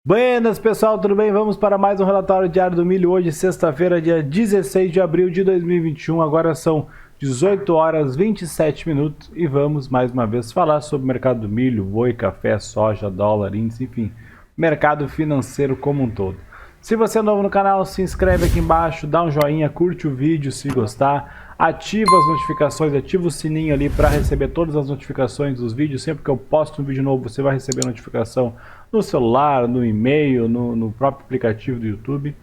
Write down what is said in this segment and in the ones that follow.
Buenas pessoal, tudo bem? Vamos para mais um relatório diário do milho. Hoje, sexta-feira, dia 16 de abril de 2021. Agora são 18 horas 27 minutos e vamos mais uma vez falar sobre o mercado do milho, boi, café, soja, dólar, índice, enfim, mercado financeiro como um todo. Se você é novo no canal, se inscreve aqui embaixo, dá um joinha, curte o vídeo se gostar, ativa as notificações, ativa o sininho ali para receber todas as notificações dos vídeos. Sempre que eu posto um vídeo novo, você vai receber notificação no celular, no e-mail, no próprio aplicativo do YouTube.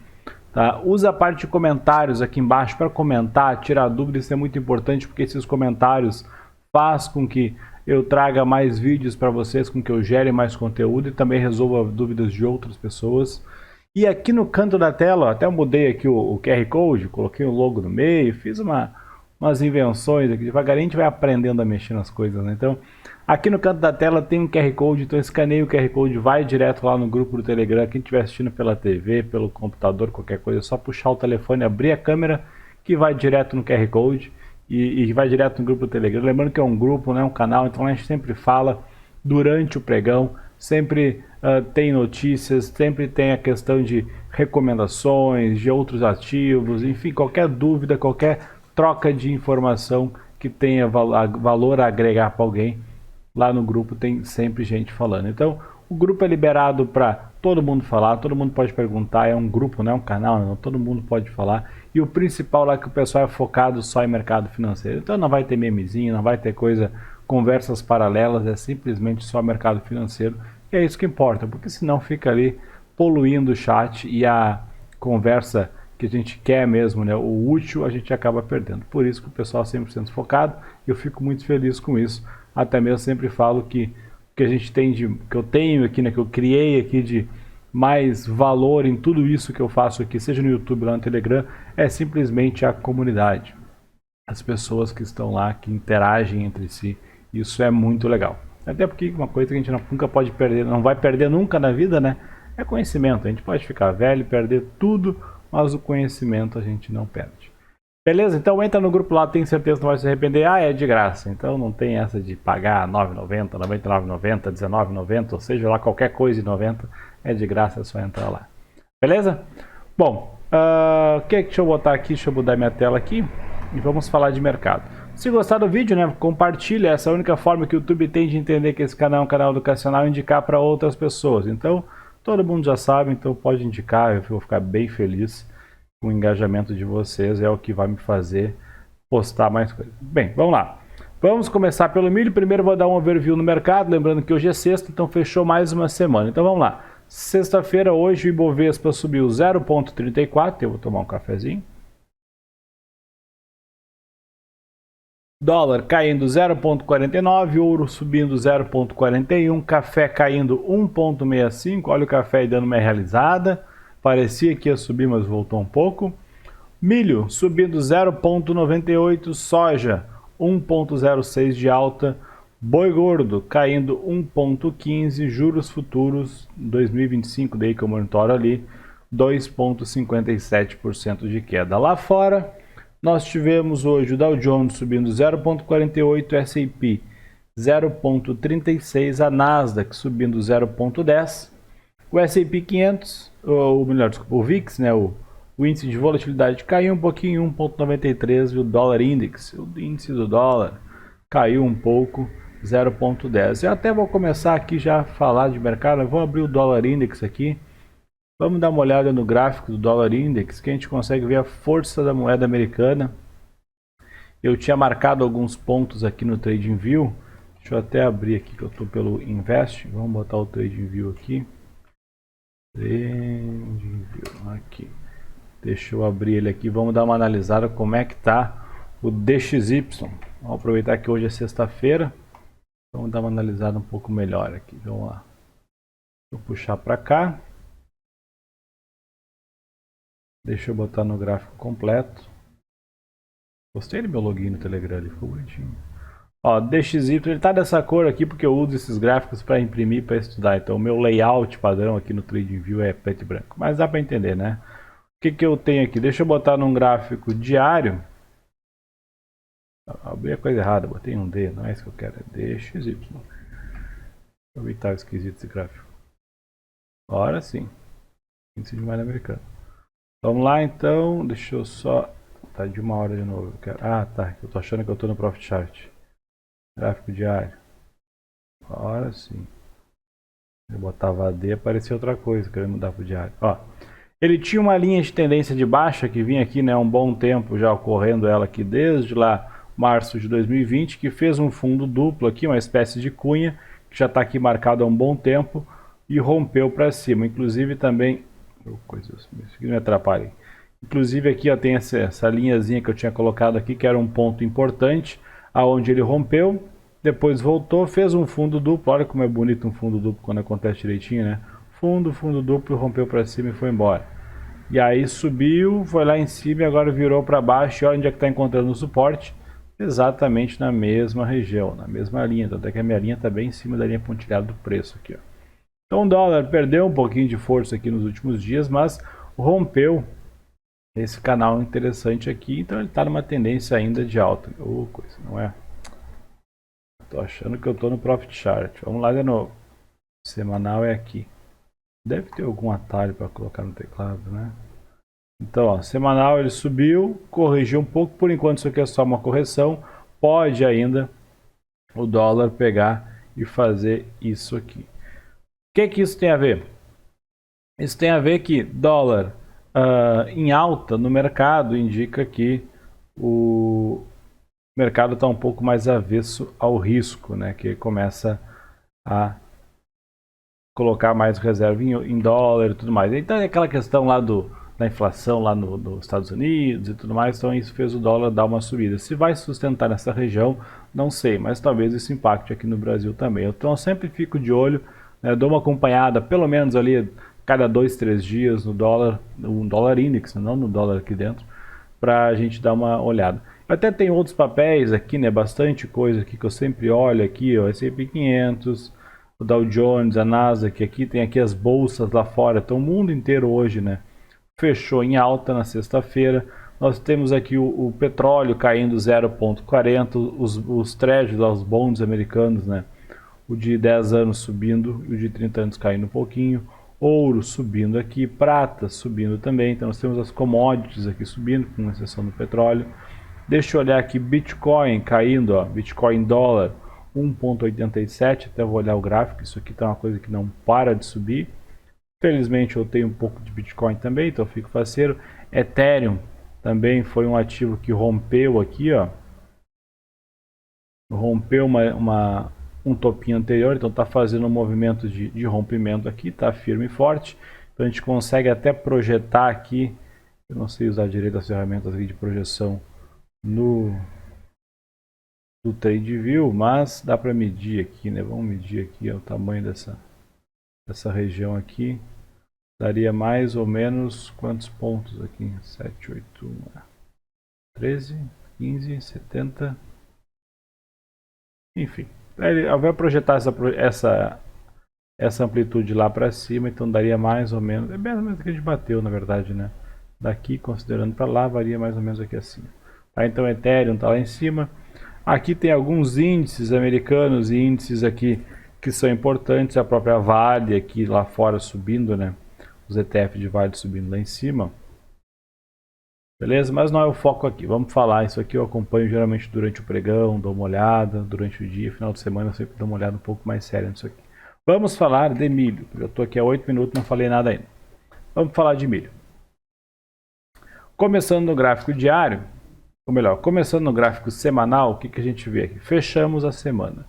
Tá? Usa a parte de comentários aqui embaixo para comentar, tirar dúvidas, isso é muito importante porque esses comentários fazem com que eu traga mais vídeos para vocês, com que eu gere mais conteúdo e também resolva dúvidas de outras pessoas. E aqui no canto da tela, até eu mudei aqui o QR Code, coloquei o logo no meio, fiz umas invenções aqui, devagarinho a gente vai aprendendo a mexer nas coisas, né? Então, aqui no canto da tela tem um QR Code, então escaneia o QR Code, vai direto lá no grupo do Telegram. Quem estiver assistindo pela TV, pelo computador, qualquer coisa, é só puxar o telefone, abrir a câmera, que vai direto no QR Code e vai direto no grupo do Telegram. Lembrando que é um grupo, não é um canal, então a gente sempre fala durante o pregão, sempre tem notícias, sempre tem a questão de recomendações, de outros ativos, enfim, qualquer dúvida, qualquer troca de informação que tenha valor a agregar para alguém, lá no grupo tem sempre gente falando. Então, o grupo é liberado para todo mundo falar, todo mundo pode perguntar, é um grupo, não é um canal, não, todo mundo pode falar. E o principal lá é que o pessoal é focado só em mercado financeiro. Então não vai ter memezinho, não vai ter coisa, conversas paralelas, é simplesmente só mercado financeiro. E é isso que importa, porque senão fica ali poluindo o chat e a conversa que a gente quer mesmo, né, o útil, a gente acaba perdendo. Por isso que o pessoal é 100% focado e eu fico muito feliz com isso. Até mesmo sempre falo que o que a gente tem que eu tenho aqui, né, que eu criei aqui de mais valor em tudo isso que eu faço aqui, seja no YouTube ou lá no Telegram, é simplesmente a comunidade. As pessoas que estão lá, que interagem entre si, isso é muito legal. Até porque uma coisa que a gente nunca pode perder, não vai perder nunca na vida, né, é conhecimento. A gente pode ficar velho, perder tudo, mas o conhecimento a gente não perde. Beleza? Então entra no grupo lá, tenho certeza que não vai se arrepender. Ah, é de graça, então não tem essa de pagar R$ 9,90, R$ 99,90, R$ 19,90, ou seja lá qualquer coisa de 90, é de graça, é só entrar lá. Beleza? Bom, deixa eu botar aqui, deixa eu mudar minha tela aqui e vamos falar de mercado. Se gostar do vídeo, né, compartilha, essa é a única forma que o YouTube tem de entender que esse canal é um canal educacional e indicar para outras pessoas. Então, todo mundo já sabe, então pode indicar, eu vou ficar bem feliz. O engajamento de vocês é o que vai me fazer postar mais coisas. Bem, vamos lá. Vamos começar pelo milho. Primeiro vou dar um overview no mercado, lembrando que hoje é sexta, então fechou mais uma semana. Então vamos lá. Sexta-feira, hoje o Ibovespa subiu 0,34, eu vou tomar um cafezinho. Dólar caindo 0,49, ouro subindo 0,41, café caindo 1,65, olha o café aí dando uma realizada. Parecia que ia subir, mas voltou um pouco. Milho subindo 0,98, soja 1,06 de alta, boi gordo caindo 1,15, juros futuros 2025, daí que eu monitoro ali, 2,57% de queda. Lá fora, nós tivemos hoje o Dow Jones subindo 0,48, S&P 0,36, a Nasdaq subindo 0,10, o S&P 500, ou melhor, desculpa, o VIX, né, o índice de volatilidade caiu um pouquinho, 1,93, e o dólar index, o índice do dólar, caiu um pouco, 0,10. Eu até vou começar aqui já a falar de mercado, eu vou abrir o dólar index aqui, vamos dar uma olhada no gráfico do dólar index, que a gente consegue ver a força da moeda americana. Eu tinha marcado alguns pontos aqui no TradingView, deixa eu até abrir aqui que eu estou pelo Invest, vamos botar o TradingView aqui. Aqui. Deixa eu abrir ele aqui, vamos dar uma analisada como é que tá o DXY. Vamos aproveitar que hoje é sexta-feira, vamos dar uma analisada um pouco melhor aqui. Vamos lá, vou puxar para cá, deixa eu botar no gráfico completo. Gostei do meu login no Telegram, ele ficou bonitinho. Ó, DXY, ele tá dessa cor aqui porque eu uso esses gráficos para imprimir, para estudar. Então o meu layout padrão aqui no TradingView é preto e branco. Mas dá para entender, né? O que eu tenho aqui? Deixa eu botar num gráfico diário. Abri a coisa errada, botei um D, não é isso que eu quero, é DXY. Deixa eu evitar o esquisito esse gráfico. Agora sim. Índice de moeda americana. Vamos lá então. Deixa eu só. Tá de 1 hora de novo. Eu quero... Ah, tá. Eu tô achando que eu tô no Profit Chart. Gráfico diário. Agora sim. Eu botava AD, aparecia outra coisa, querendo mudar pro diário. Ó, ele tinha uma linha de tendência de baixa que vinha aqui, né, um bom tempo já ocorrendo ela aqui desde lá março de 2020, que fez um fundo duplo aqui, uma espécie de cunha, que já está aqui marcado há um bom tempo e rompeu para cima. Inclusive também, isso aqui não me atrapalha. Inclusive aqui ó, tem essa linhazinha que eu tinha colocado aqui, que era um ponto importante, aonde ele rompeu, depois voltou, fez um fundo duplo. Olha como é bonito um fundo duplo quando acontece direitinho, né? Fundo duplo, rompeu para cima e foi embora. E aí subiu, foi lá em cima e agora virou para baixo. E olha onde é que está encontrando o suporte. Exatamente na mesma região, na mesma linha. Até que a minha linha está bem em cima da linha pontilhada do preço aqui. Ó. Então o dólar perdeu um pouquinho de força aqui nos últimos dias, mas rompeu esse canal interessante aqui. Então ele está numa tendência ainda de alta. Coisa, não é? Tô achando que eu tô no Profit Chart. Vamos lá de novo. Semanal é aqui. Deve ter algum atalho para colocar no teclado, né? Então, ó, semanal ele subiu, corrigiu um pouco. Por enquanto isso aqui é só uma correção. Pode ainda o dólar pegar e fazer isso aqui. O que isso tem a ver? Isso tem a ver que dólar em alta no mercado indica que o mercado está um pouco mais avesso ao risco, né? Que começa a colocar mais reserva em dólar e tudo mais. Então é aquela questão lá da inflação lá nos Estados Unidos e tudo mais, então isso fez o dólar dar uma subida. Se vai sustentar nessa região, não sei, mas talvez isso impacte aqui no Brasil também. Então eu sempre fico de olho, né, dou uma acompanhada, pelo menos ali cada 2, 3 dias no dólar index, não no dólar aqui dentro, para a gente dar uma olhada. Eu até tem outros papéis aqui, né, bastante coisa aqui que eu sempre olho aqui, ó, S&P 500, o Dow Jones, a Nasdaq, aqui tem aqui as bolsas lá fora, então o mundo inteiro hoje, né, fechou em alta na sexta-feira. Nós temos aqui o petróleo caindo 0,40, os treasuries, os bonds americanos, né, o de 10 anos subindo e o de 30 anos caindo um pouquinho, ouro subindo aqui, prata subindo também, então nós temos as commodities aqui subindo, com exceção do petróleo. Deixa eu olhar aqui, Bitcoin caindo, ó, Bitcoin dólar 1,87, até vou olhar o gráfico, isso aqui tá uma coisa que não para de subir. Felizmente eu tenho um pouco de Bitcoin também, então eu fico faceiro. Ethereum também foi um ativo que rompeu aqui, ó. Rompeu um topinho anterior, então está fazendo um movimento de rompimento aqui, está firme e forte. Então a gente consegue até projetar aqui, eu não sei usar direito as ferramentas aqui de projeção no TradeView, mas dá para medir aqui, né? Vamos medir aqui ó, o tamanho dessa região aqui. Daria mais ou menos quantos pontos aqui? 7, 8, 13, 15, 70. Enfim, ele vai projetar essa amplitude lá para cima, então daria mais ou menos, é mais ou menos o que a gente bateu na verdade, né? Daqui, considerando para lá, varia mais ou menos aqui acima. Tá, então Ethereum está lá em cima. Aqui tem alguns índices americanos e índices aqui que são importantes, a própria Vale aqui lá fora subindo, né? Os ETF de Vale subindo lá em cima. Beleza? Mas não é o foco aqui. Vamos falar. Isso aqui eu acompanho geralmente durante o pregão, dou uma olhada, durante o dia, final de semana eu sempre dou uma olhada um pouco mais séria nisso aqui. Vamos falar de milho. Eu estou aqui há 8 minutos, não falei nada ainda. Vamos falar de milho. Começando no gráfico diário, ou melhor, começando no gráfico semanal, o que a gente vê aqui? Fechamos a semana,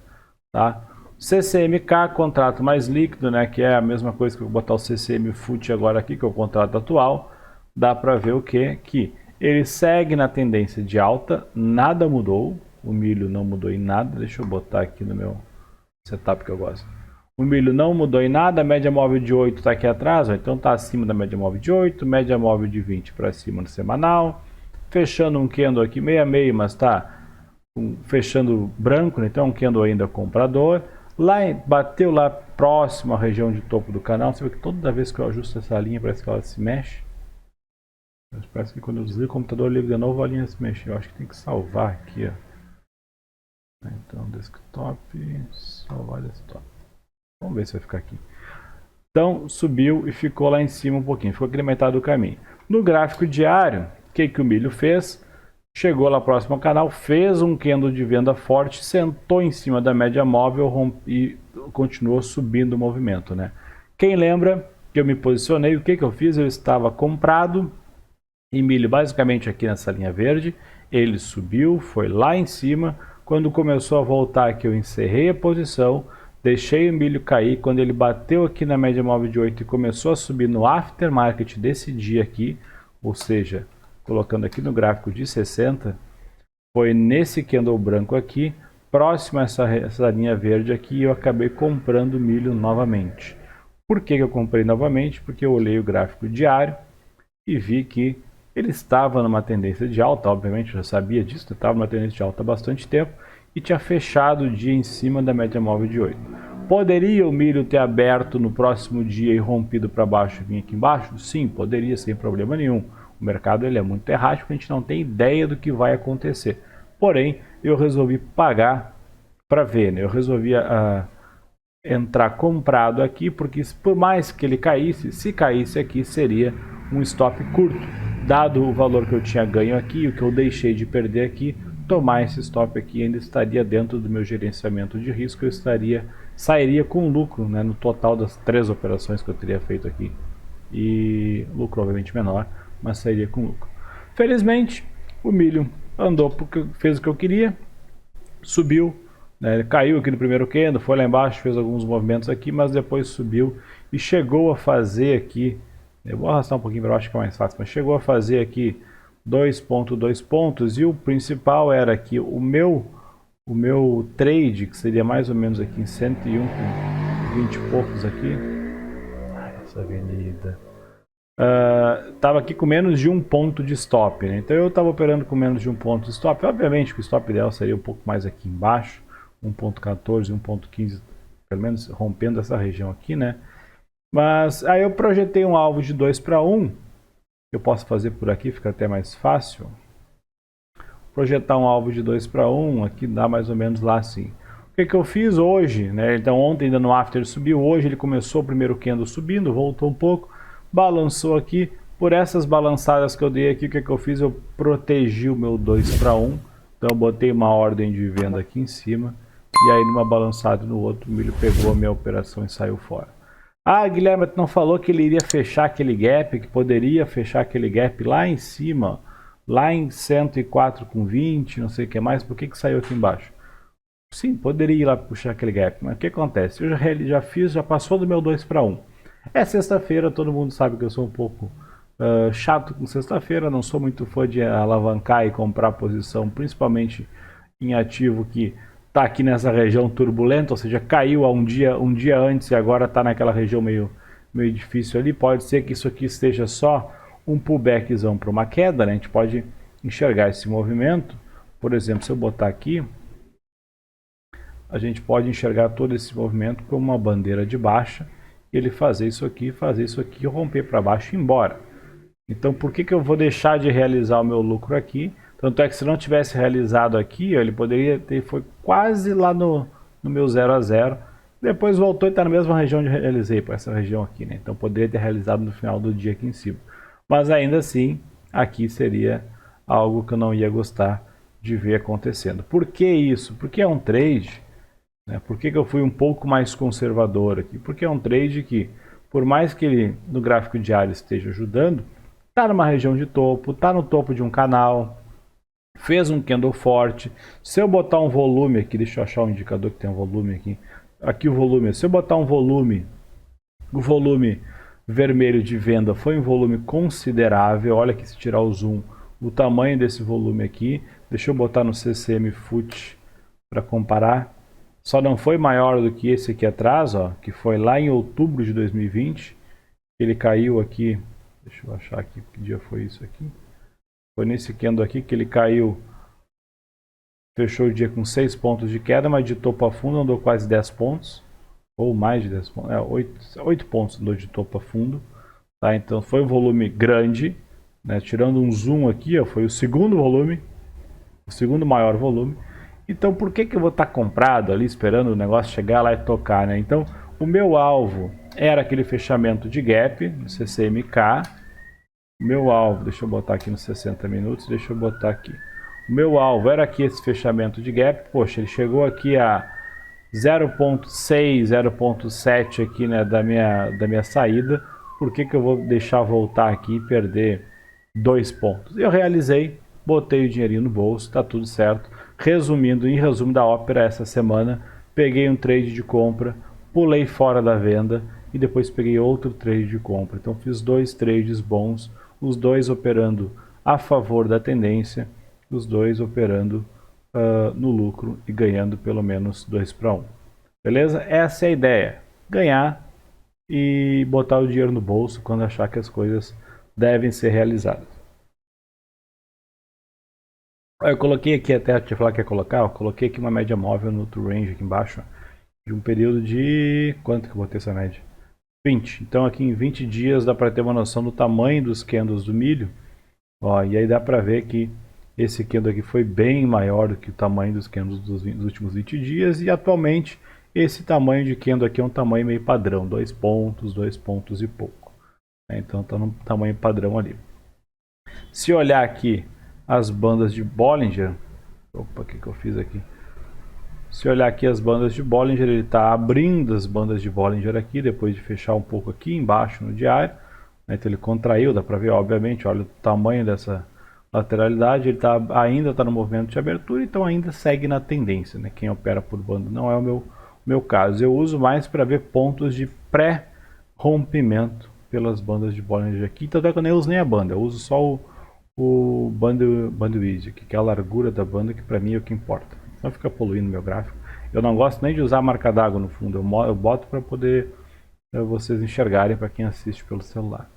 tá? CCMK, contrato mais líquido, né, que é a mesma coisa que eu vou botar o CCM FUT agora aqui, que é o contrato atual. Dá para ver o que? Que ele segue na tendência de alta, nada mudou, o milho não mudou em nada. Deixa eu botar aqui no meu setup que eu gosto. O milho não mudou em nada, a média móvel de 8 está aqui atrás, ó, então está acima da média móvel de 8, média móvel de 20 para cima no semanal. Fechando um candle aqui meio a meio, mas está fechando branco, né? Então é um candle ainda comprador. Lá bateu lá próximo à região de topo do canal. Você vê que toda vez que eu ajusto essa linha parece que ela se mexe. Mas parece que quando eu desligo o computador, eu ligo de novo, a linha se mexe. Eu acho que tem que salvar aqui, ó. Então desktop, salvar desktop. Vamos ver se vai ficar aqui. Então subiu e ficou lá em cima um pouquinho, ficou aquele metade do caminho. No gráfico diário, o que o milho fez? Chegou lá próximo ao canal, fez um candle de venda forte, sentou em cima da média móvel e continuou subindo o movimento, né? Quem lembra que eu me posicionei, o que eu fiz? Eu estava comprado em milho basicamente aqui nessa linha verde, ele subiu, foi lá em cima, quando começou a voltar aqui eu encerrei a posição, deixei o milho cair, quando ele bateu aqui na média móvel de 8 e começou a subir no aftermarket desse dia aqui, ou seja, colocando aqui no gráfico de 60, foi nesse candle branco aqui, próximo a essa linha verde aqui, eu acabei comprando milho novamente. Por que eu comprei novamente? Porque eu olhei o gráfico diário e vi que ele estava numa tendência de alta, obviamente eu já sabia disso, estava numa tendência de alta há bastante tempo, e tinha fechado o dia em cima da média móvel de 8. Poderia o milho ter aberto no próximo dia e rompido para baixo e vir aqui embaixo? Sim, poderia, sem problema nenhum. O mercado ele é muito errático, a gente não tem ideia do que vai acontecer. Porém, eu resolvi pagar para ver, né? Eu resolvi entrar comprado aqui, porque por mais que ele caísse, se caísse aqui seria um stop curto. Dado o valor que eu tinha ganho aqui, o que eu deixei de perder aqui, tomar esse stop aqui ainda estaria dentro do meu gerenciamento de risco, eu sairia com lucro, né, no total das 3 operações que eu teria feito aqui. E lucro obviamente menor, mas sairia com lucro. Felizmente, o milho andou porque fez o que eu queria, subiu, né, ele caiu aqui no primeiro candle, foi lá embaixo, fez alguns movimentos aqui, mas depois subiu e chegou a fazer aqui, eu vou arrastar um pouquinho para baixo que é mais fácil, mas chegou a fazer aqui 2,2 pontos, e o principal era aqui o meu trade, que seria mais ou menos aqui em 101 com 20 e poucos aqui. Essa avenida estava aqui com menos de um ponto de stop, né? Então eu estava operando com menos de um ponto de stop. Obviamente que o stop ideal seria um pouco mais aqui embaixo, 1.14, 1.15, pelo menos rompendo essa região aqui, né? Mas aí eu projetei um alvo de 2:1, eu posso fazer por aqui, fica até mais fácil. Projetar um alvo de 2:1, aqui dá mais ou menos lá assim. O que eu fiz hoje, né? Então ontem ainda no after subiu, hoje ele começou o primeiro candle subindo, voltou um pouco, balançou aqui. Por essas balançadas que eu dei aqui, o que eu fiz? Eu protegi o meu 2:1, então eu botei uma ordem de venda aqui em cima, e aí numa balançada no outro, o milho pegou a minha operação e saiu fora. Ah, Guilherme, tu não falou que ele iria fechar aquele gap, que poderia fechar aquele gap lá em cima, lá em 104,20, não sei o que mais, por que saiu aqui embaixo? Sim, poderia ir lá puxar aquele gap, mas o que acontece? Eu já fiz, já passou do meu 2:1. É sexta-feira, todo mundo sabe que eu sou um pouco chato com sexta-feira, não sou muito fã de alavancar e comprar posição, principalmente em ativo que está aqui nessa região turbulenta, ou seja, caiu há um dia antes e agora está naquela região meio difícil ali. Pode ser que isso aqui esteja só um pullbackzão para uma queda, né? A gente pode enxergar esse movimento. Por exemplo, se eu botar aqui, a gente pode enxergar todo esse movimento como uma bandeira de baixa, ele fazer isso aqui, romper para baixo e ir embora. Então por que eu vou deixar de realizar o meu lucro aqui? Tanto é que se não tivesse realizado aqui, ó, ele poderia ter, foi quase lá no meu 0 a 0. Depois voltou e está na mesma região onde eu realizei, por essa região aqui, né? Então poderia ter realizado no final do dia aqui em cima. Mas ainda assim, aqui seria algo que eu não ia gostar de ver acontecendo. Por que isso? Porque é um trade, né? Por que eu fui um pouco mais conservador aqui? Porque é um trade que, por mais que ele no gráfico diário esteja ajudando, está numa região de topo, está no topo de um canal, fez um candle forte. Se eu botar um volume aqui, deixa eu achar um indicador que tem um volume aqui. Aqui o volume, se eu botar um volume, o volume vermelho de venda foi um volume considerável. Olha aqui, se tirar o zoom, o tamanho desse volume aqui. Deixa eu botar no CCM FUT para comparar. Só não foi maior do que esse aqui atrás, ó, que foi lá em outubro de 2020. Ele caiu aqui, deixa eu achar aqui que dia foi isso aqui. Foi nesse candle aqui que ele caiu, fechou o dia com 6 pontos de queda, mas de topo a fundo andou quase 10 pontos, ou mais de 10 pontos, 8 pontos andou de topo a fundo, tá? Então foi um volume grande, né? Tirando um zoom aqui, ó, foi o segundo volume, o segundo maior volume. Então por que eu vou estar comprado ali esperando o negócio chegar lá e tocar, né? Então o meu alvo era aquele fechamento de gap, no CCMK. Meu alvo, deixa eu botar aqui nos 60 minutos, deixa eu botar aqui. O meu alvo era aqui esse fechamento de gap, poxa, ele chegou aqui a 0.6, 0.7 aqui, né, da minha saída. Por que eu vou deixar voltar aqui e perder 2 pontos? Eu realizei, botei o dinheirinho no bolso, tá tudo certo. Resumindo, em resumo da ópera essa semana, peguei um trade de compra, pulei fora da venda e depois peguei outro trade de compra. Então fiz 2 trades bons, os dois operando a favor da tendência, os dois operando no lucro e ganhando pelo menos 2 para 1. Beleza? Essa é a ideia. Ganhar e botar o dinheiro no bolso quando achar que as coisas devem ser realizadas. Eu coloquei aqui, até te falar que ia colocar, eu coloquei aqui uma média móvel no true range aqui embaixo, de um período de... quanto que eu botei essa média? 20. Então aqui em 20 dias dá para ter uma noção do tamanho dos candles do milho. Ó, e aí dá para ver que esse candle aqui foi bem maior do que o tamanho dos candles dos últimos 20 dias. E atualmente esse tamanho de candle aqui é um tamanho meio padrão. 2 pontos e pouco. Então está no tamanho padrão ali. Se olhar aqui as bandas de Bollinger... Opa, o que eu fiz aqui? Se olhar aqui as bandas de Bollinger, ele está abrindo as bandas de Bollinger aqui, depois de fechar um pouco aqui embaixo no diário. Então ele contraiu, dá para ver, obviamente, olha o tamanho dessa lateralidade. Ele ainda está no movimento de abertura, então ainda segue na tendência. Né? Quem opera por banda não é o meu caso. Eu uso mais para ver pontos de pré-rompimento pelas bandas de Bollinger aqui. Tanto é que eu nem uso nem a banda, eu uso só o bandwidth, que é a largura da banda, que para mim é o que importa. Não fica poluindo meu gráfico. Eu não gosto nem de usar a marca d'água no fundo, eu boto para poder vocês enxergarem, para quem assiste pelo celular.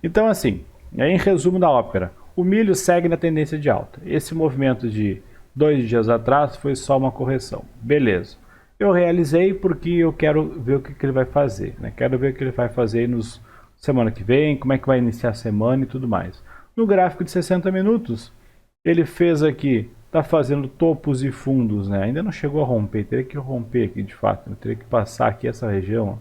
Então assim, em resumo da ópera, o milho segue na tendência de alta. Esse movimento de 2 dias atrás foi só uma correção. Beleza. Eu realizei porque eu quero ver o que ele vai fazer. Né? Quero ver o que ele vai fazer semana que vem, como é que vai iniciar a semana e tudo mais. No gráfico de 60 minutos, ele fez aqui, está fazendo topos e fundos, né? Ainda não chegou a romper, teria que romper aqui de fato, né? Teria que passar aqui essa região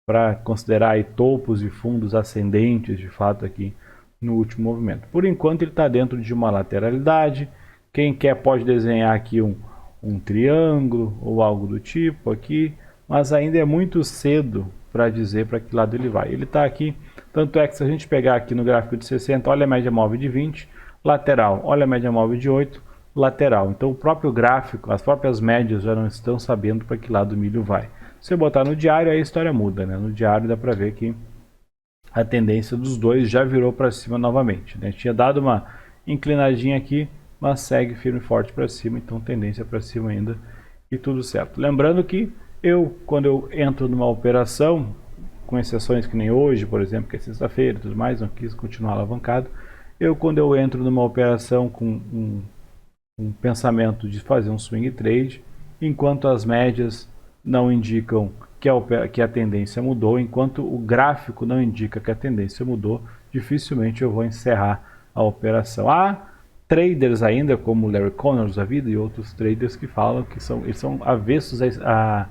para considerar aí topos e fundos ascendentes de fato aqui no último movimento. Por enquanto ele está dentro de uma lateralidade. Quem quer pode desenhar aqui um triângulo ou algo do tipo aqui, mas ainda é muito cedo para dizer para que lado ele vai. Ele está aqui, tanto é que se a gente pegar aqui no gráfico de 60, olha a média móvel de 20, lateral, olha a média móvel de 8, lateral. Então o próprio gráfico, as próprias médias já não estão sabendo para que lado o milho vai. Se eu botar no diário, aí a história muda, né? No diário dá para ver que a tendência dos dois já virou para cima novamente, né? Tinha dado uma inclinadinha aqui, mas segue firme e forte para cima, então tendência para cima ainda e tudo certo. Lembrando que quando eu entro numa operação, com exceções que nem hoje, por exemplo, que é sexta-feira e tudo mais, não quis continuar alavancado, quando eu entro numa operação com um pensamento de fazer um swing trade, enquanto as médias não indicam que a tendência mudou, enquanto o gráfico não indica que a tendência mudou, dificilmente eu vou encerrar a operação. Há traders ainda, como Larry Connors da vida e outros traders que falam que eles são avessos a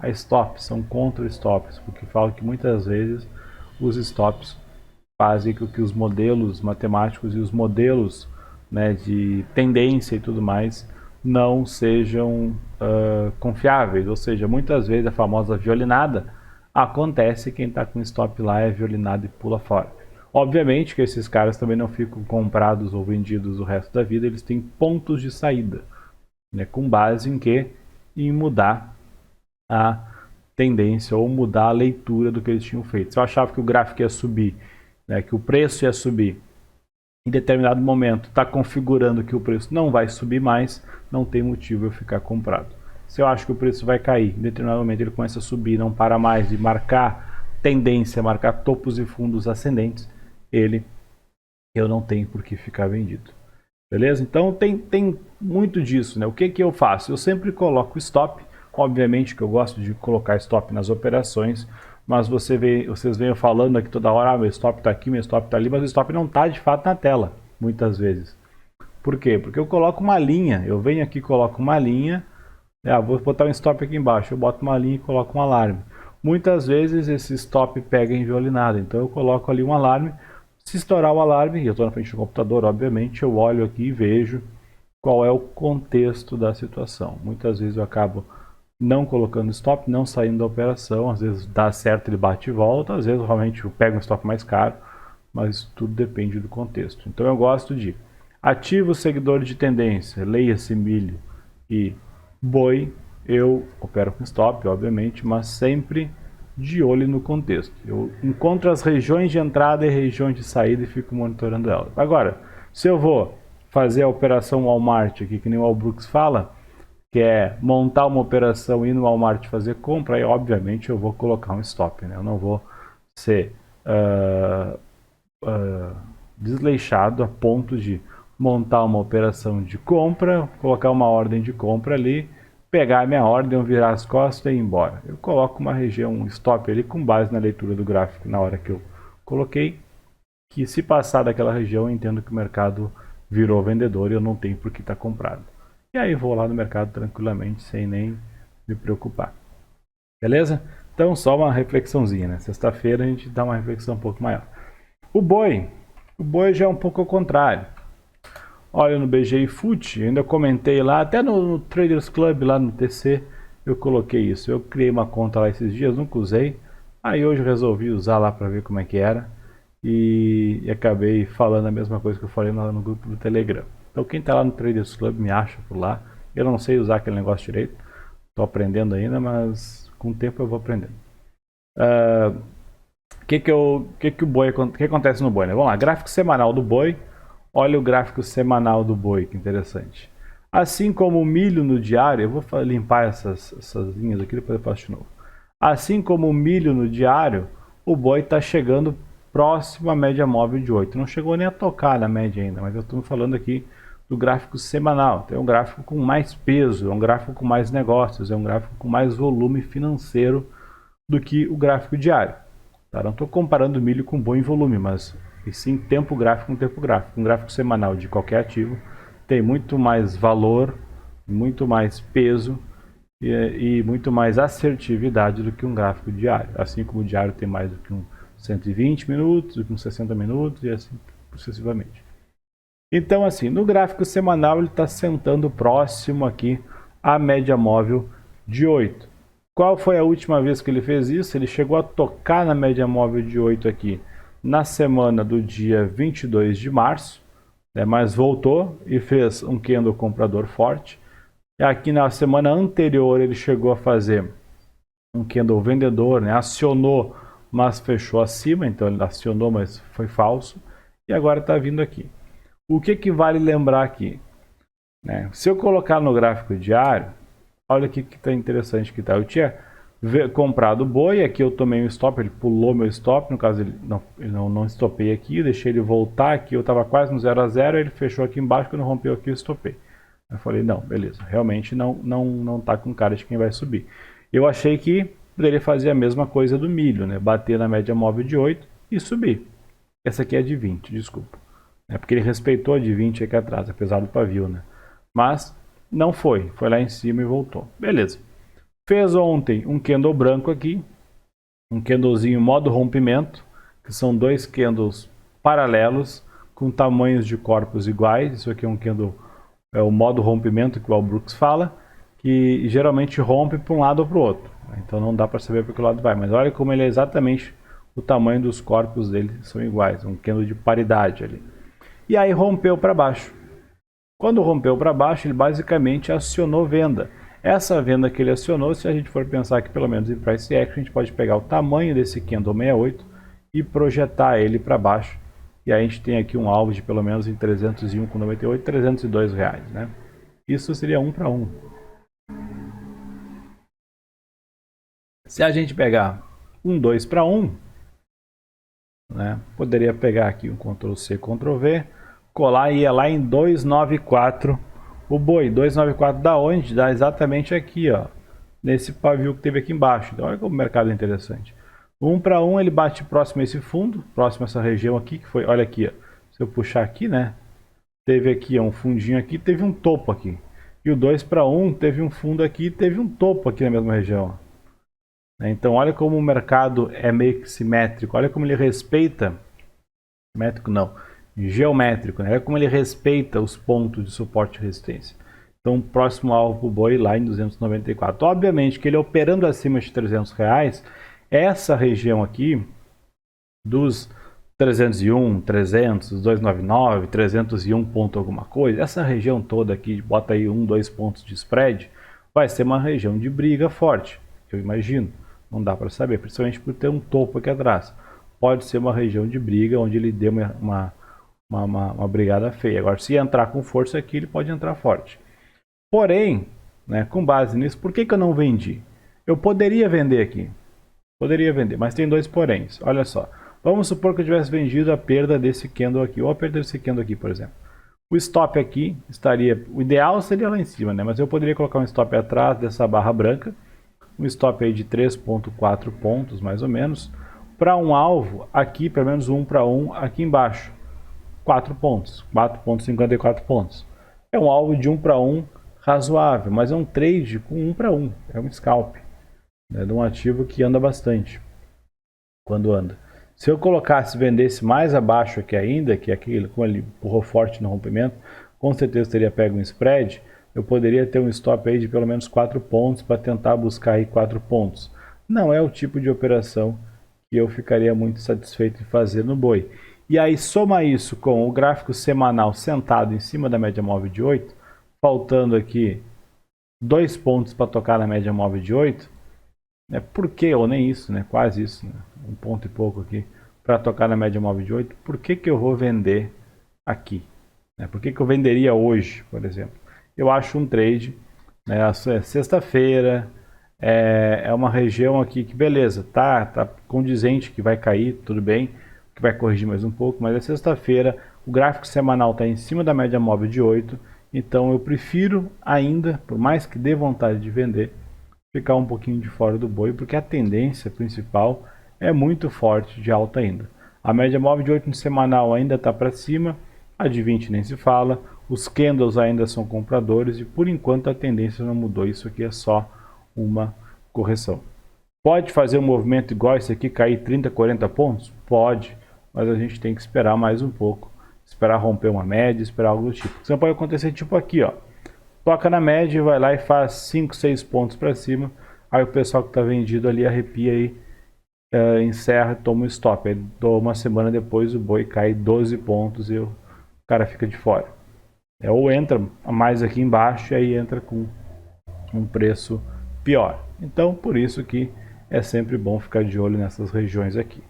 stops, são contra stops, porque falam que muitas vezes os stops fazem com que os modelos matemáticos e os modelos, né, de tendência e tudo mais não sejam confiáveis, ou seja, muitas vezes a famosa violinada acontece, quem está com stop lá é violinado e pula fora. Obviamente que esses caras também não ficam comprados ou vendidos o resto da vida, eles têm pontos de saída, né, com base em que? Em mudar a tendência ou mudar a leitura do que eles tinham feito. Se eu achava que o gráfico ia subir, né, que o preço ia subir, em determinado momento está configurando que o preço não vai subir mais, não tem motivo eu ficar comprado. Se eu acho que o preço vai cair, em determinado momento ele começa a subir, não para mais de marcar tendência, marcar topos e fundos ascendentes, eu não tenho por que ficar vendido. Beleza? Então tem muito disso, né? O que eu faço? Eu sempre coloco stop, obviamente que eu gosto de colocar stop nas operações, mas vocês veem eu falando aqui toda hora, meu stop está aqui, meu stop está ali, mas o stop não está de fato na tela, muitas vezes. Por quê? Porque eu coloco uma linha, eu venho aqui e coloco uma linha, vou botar um stop aqui embaixo, eu boto uma linha e coloco um alarme. muitas vezes esse stop pega inviolinado, então eu coloco ali um alarme. Se estourar o alarme, e eu estou na frente do computador, obviamente, eu olho aqui e vejo qual é o contexto da situação. Muitas vezes eu acabo não colocando stop, não saindo da operação, às vezes dá certo, ele bate e volta, às vezes realmente eu pego um stop mais caro, mas tudo depende do contexto. Então eu gosto de ativo o seguidor de tendência, leia-se milho e boi, eu opero com stop, obviamente, mas sempre de olho no contexto. Eu encontro as regiões de entrada e regiões de saída e fico monitorando elas. Agora, se eu vou fazer a operação Walmart aqui, que nem o Albrooks fala, que é montar uma operação e ir no Walmart fazer compra, aí obviamente eu vou colocar um stop, né? Eu não vou ser desleixado a ponto de montar uma operação de compra, colocar uma ordem de compra ali, pegar a minha ordem, virar as costas e ir embora. Eu coloco uma região, um stop ali com base na leitura do gráfico na hora que eu coloquei, que se passar daquela região eu entendo que o mercado virou vendedor e eu não tenho por que estar comprado. E aí vou lá no mercado tranquilamente, sem nem me preocupar. Beleza? Então só uma reflexãozinha, né? Sexta-feira a gente dá uma reflexão um pouco maior. O boi já é um pouco ao contrário. Olha no BGI Foot, ainda comentei lá, até no Traders Club lá no TC, eu coloquei isso. Eu criei uma conta lá esses dias, nunca usei. Aí hoje resolvi usar lá para ver como é que era. E acabei falando a mesma coisa que eu falei no grupo do Telegram. Então quem está lá no Traders Club me acha por lá. Eu não sei usar aquele negócio direito. Estou aprendendo ainda, mas com o tempo eu vou aprendendo. O que acontece no boi, né? Vamos lá, gráfico semanal do boi. Olha o gráfico semanal do boi, que interessante. Assim como o milho no diário, eu vou limpar essas linhas aqui, depois eu faço de novo. Assim como o milho no diário, o boi está chegando próximo à média móvel de 8. Não chegou nem a tocar na média ainda, mas eu estou falando aqui do gráfico semanal. Então, é um gráfico com mais peso, é um gráfico com mais negócios, é um gráfico com mais volume financeiro do que o gráfico diário. Tá? Não estou comparando milho com boi em volume, mas e sim tempo gráfico com tempo gráfico. Um gráfico semanal de qualquer ativo tem muito mais valor, muito mais peso e muito mais assertividade do que um gráfico diário. Assim como o diário tem mais do que um 120 minutos, do que um 60 minutos e assim sucessivamente. Então assim, no gráfico semanal ele está sentando próximo aqui à média móvel de 8. Qual foi a última vez que ele fez isso? Ele chegou a tocar na média móvel de 8 aqui na semana do dia 22 de março, né, mas voltou e fez um candle comprador forte. E aqui na semana anterior ele chegou a fazer um candle vendedor, né, acionou, mas fechou acima, então ele acionou, mas foi falso. E agora está vindo aqui. O que vale lembrar aqui? Né? Se eu colocar no gráfico diário, olha o que está interessante que tá. Eu tinha comprado o boi, aqui eu tomei um stop, ele pulou meu stop, no caso ele não stopei aqui, deixei ele voltar aqui, eu estava quase no 0 a 0, ele fechou aqui embaixo, quando rompeu aqui eu stopei. Eu falei, não, beleza, realmente não tá com cara de quem vai subir. Eu achei que poderia fazer a mesma coisa do milho, né? Bater na média móvel de 8 e subir. Essa aqui é de 20, desculpa. É porque ele respeitou a de 20 aqui atrás, apesar do pavio, né? Mas não foi lá em cima e voltou. Beleza. Fez ontem um candle branco aqui, um candlezinho modo rompimento, que são dois candles paralelos com tamanhos de corpos iguais. Isso aqui é um candle, é o modo rompimento que o Albrooks fala, que geralmente rompe para um lado ou para o outro. Então não dá para saber para que lado vai, mas olha como ele é exatamente o tamanho dos corpos dele são iguais, um candle de paridade ali. E aí rompeu para baixo. Quando rompeu para baixo, ele basicamente acionou venda. Essa venda que ele acionou, se a gente for pensar que pelo menos em price action, a gente pode pegar o tamanho desse candle 68 e projetar ele para baixo. E aí a gente tem aqui um alvo de pelo menos em 301,98, 302 reais, né? Isso seria 1 para 1. Se a gente pegar um 2 para 1, né? Poderia pegar aqui um Ctrl C, Ctrl V, colar e ia lá em 294. O boi, 294 da onde? Dá exatamente aqui, ó, nesse pavio que teve aqui embaixo. Então olha como o mercado é interessante. 1 para 1 ele bate próximo a esse fundo, próximo a essa região aqui, que foi, olha aqui, ó, se eu puxar aqui, né, teve aqui ó, um fundinho aqui, teve um topo aqui. E o 2 para 1 teve um fundo aqui, teve um topo aqui na mesma região. né? Então olha como o mercado é meio que simétrico, olha como ele respeita, simétrico não, geométrico, né? Olha como ele respeita os pontos de suporte e resistência. Então próximo alvo para o boi lá em 294. Obviamente que ele operando acima de R$300, essa região aqui dos 301, 300, 299, 301 ponto alguma coisa, essa região toda aqui, bota aí 1, 2 pontos de spread, vai ser uma região de briga forte, eu imagino. Não dá para saber, principalmente por ter um topo aqui atrás. Pode ser uma região de briga onde ele dê uma brigada feia. Agora, se entrar com força aqui, ele pode entrar forte. Porém, né, com base nisso, por que eu não vendi? Eu poderia vender aqui. Poderia vender, mas tem dois poréns. Olha só. Vamos supor que eu tivesse vendido a perda desse candle aqui, ou a perda desse candle aqui, por exemplo. O stop aqui estaria... O ideal seria lá em cima, né? Mas eu poderia colocar um stop atrás dessa barra branca. Um stop aí de 3.4 pontos, mais ou menos. Para um alvo aqui, pelo menos 1 para 1, aqui embaixo. 4 pontos. 4.54 pontos. É um alvo de 1 para 1 razoável, mas é um trade com 1 para 1. É um scalp, né, de um ativo que anda bastante quando anda. Se eu colocasse, vendesse mais abaixo aqui ainda, que aqui, como ele empurrou forte no rompimento, com certeza teria pego um spread, eu poderia ter um stop aí de pelo menos 4 pontos para tentar buscar aí 4 pontos. Não é o tipo de operação que eu ficaria muito satisfeito em fazer no boi. E aí soma isso com o gráfico semanal sentado em cima da média móvel de 8, faltando aqui 2 pontos para tocar na média móvel de 8, né? Por que, ou nem isso, né? Quase isso, né? Um ponto e pouco aqui para tocar na média móvel de 8, por que eu vou vender aqui? Né? Por que eu venderia hoje, por exemplo? Eu acho um trade, né? É sexta-feira, é uma região aqui que beleza, tá condizente que vai cair, tudo bem, que vai corrigir mais um pouco, mas é sexta-feira, o gráfico semanal está em cima da média móvel de 8, então eu prefiro ainda, por mais que dê vontade de vender, ficar um pouquinho de fora do boi, porque a tendência principal é muito forte de alta ainda. A média móvel de 8 no semanal ainda está para cima, a de 20 nem se fala, os candles ainda são compradores e por enquanto a tendência não mudou, isso aqui é só uma correção. Pode fazer um movimento igual esse aqui, cair 30, 40 pontos? Pode, mas a gente tem que esperar mais um pouco, esperar romper uma média, esperar algo do tipo. Isso pode acontecer tipo aqui, ó. Toca na média, vai lá e faz 5, 6 pontos para cima. Aí o pessoal que está vendido ali arrepia e encerra e toma um stop. Aí uma semana depois o boi cai 12 pontos e o cara fica de fora. Ou entra mais aqui embaixo e aí entra com um preço pior. Então por isso que é sempre bom ficar de olho nessas regiões aqui.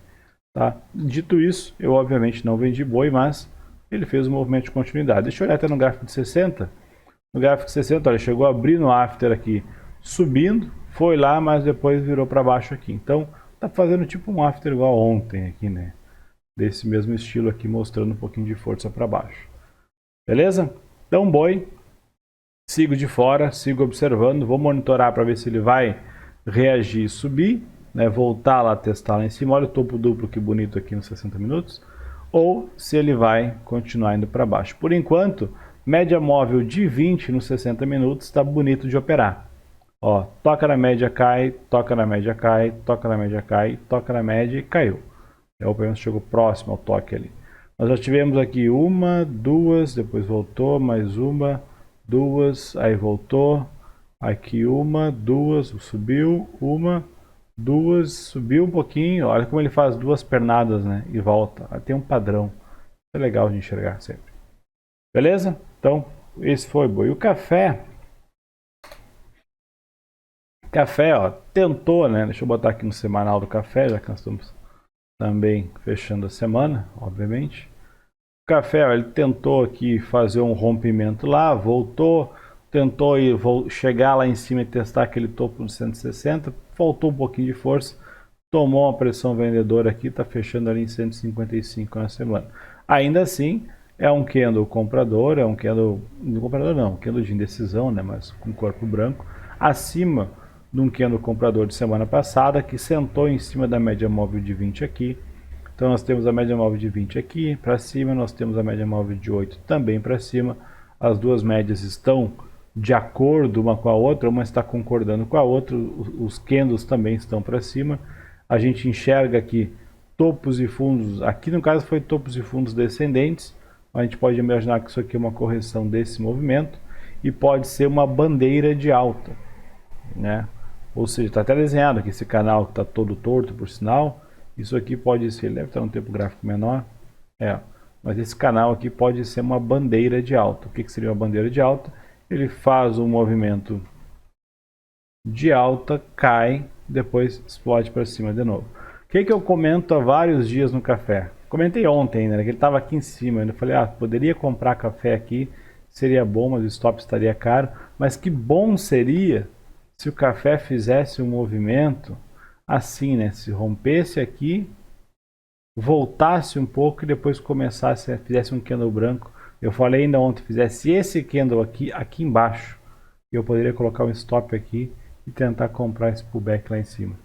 Tá? Dito isso, eu obviamente não vendi boi, mas ele fez um movimento de continuidade. Deixa eu olhar até no gráfico de 60. No gráfico 60, olha, chegou a abrir no after aqui, subindo, foi lá, mas depois virou para baixo aqui. Então, tá fazendo tipo um after igual ontem aqui, né? Desse mesmo estilo aqui, mostrando um pouquinho de força para baixo. Beleza? Então, boi, sigo de fora, sigo observando, vou monitorar para ver se ele vai reagir e subir, né? Voltar lá, testar lá em cima, olha o topo duplo que bonito aqui nos 60 minutos, ou se ele vai continuar indo para baixo. Por enquanto, média móvel de 20 nos 60 minutos está bonito de operar. Ó, toca na média, cai, toca na média, cai, toca na média, cai, toca na média e caiu. É, o menos chegou próximo ao toque ali. Nós já tivemos aqui uma, duas, depois voltou, mais uma, duas, aí voltou. Aqui uma, duas, subiu, uma, duas, subiu um pouquinho. Olha como ele faz duas pernadas, né? E volta. Tem um padrão. É legal de enxergar sempre. Beleza? Então, esse foi o boi. O café, ó, tentou, né? Deixa eu botar aqui no semanal do café, já que nós estamos também fechando a semana, obviamente. O café, ó, ele tentou aqui fazer um rompimento lá, voltou, tentou chegar lá em cima e testar aquele topo de 160, faltou um pouquinho de força, tomou uma pressão vendedora aqui, está fechando ali em 155 na semana. Ainda assim, é um candle comprador, é um candle, não comprador não, um candle de indecisão, né, mas com corpo branco, acima de um candle comprador de semana passada, que sentou em cima da média móvel de 20 aqui. Então nós temos a média móvel de 20 aqui para cima, nós temos a média móvel de 8 também para cima. As duas médias estão de acordo uma com a outra, uma está concordando com a outra, os candles também estão para cima. A gente enxerga aqui topos e fundos, aqui no caso foi topos e fundos descendentes, a gente pode imaginar que isso aqui é uma correção desse movimento e pode ser uma bandeira de alta, né? Ou seja, está até desenhado aqui esse canal que está todo torto, por sinal. Isso aqui pode ser, ele deve estar um tempo gráfico menor, mas esse canal aqui pode ser uma bandeira de alta. O que seria uma bandeira de alta? Ele faz um movimento de alta, cai, depois explode para cima de novo. O que eu comento há vários dias no café? Comentei ontem ainda, né, que ele estava aqui em cima. Eu falei, poderia comprar café aqui, seria bom, mas o stop estaria caro. Mas que bom seria se o café fizesse um movimento assim, né? Se rompesse aqui, voltasse um pouco e depois começasse, fizesse um candle branco. Eu falei ainda ontem, fizesse esse candle aqui embaixo, eu poderia colocar um stop aqui e tentar comprar esse pullback lá em cima.